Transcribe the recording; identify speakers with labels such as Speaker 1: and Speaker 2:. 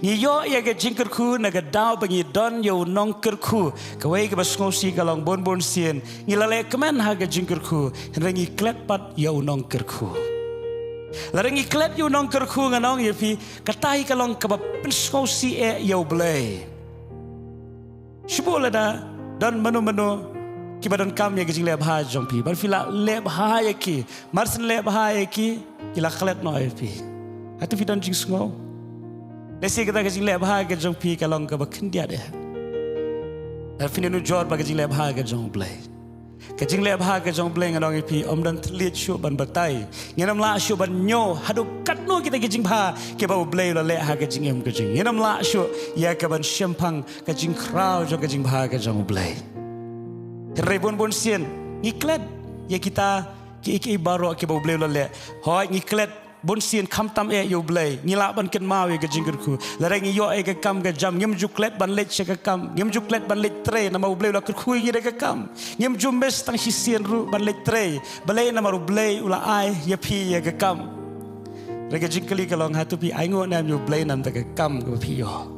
Speaker 1: Ni yo ya ke jingkerku na ke dau bangi don yo nongkerku. Kawai ke basngosi kalong bon sien. Ni lale kemen ha ke jingkerku. Rengi klet pat yo nongkerku. Larengi klet yo nongkerku nganong ya pi katai kalong ke basngosi yo Blei. Shibole da don manu kibadan kam ya ke jing leb ha jong pi. Bar fila leb ha ya ki. Marsen leb ha ya ki. Kila klet no ya pi. Hatu fi don jing sngo. Desi kita ke jing leb ha ke jong pi kalong ke bakin dia deh. Dar fini nu jor ba ke jing leb ha ke jong Blei. Ke jing leb ha ke jong Blei nganong pi om dan terlihat syu ban batai. Ngenam la syu ban nyo hadu kat no kita ke jing ha ke ba Blei la le ha ke jing em ke jing. Ngenam la syu ya ke ban syempang ke jing krau jo ke jing ha ke jong Blei. Rebon sien ngiklet ya kita kiei baroh ke ba Blei la le. Hoi ngiklet bon sien kam tam yo Blei ngila ban ken mau ke jingkerku lareng yo ke kam ke jam ngem juklet ban lech ke kam ngem juklet ban lech tre na mau Blei la kerkhui ngi ke kam ngem jumes tang sisien ru ban lech tre balai na maru Blei ula ai ya pi ya ke kam rega jingkeli kalong hatu pi ainguh nam yo Blei nam ta ke kam ke pi yo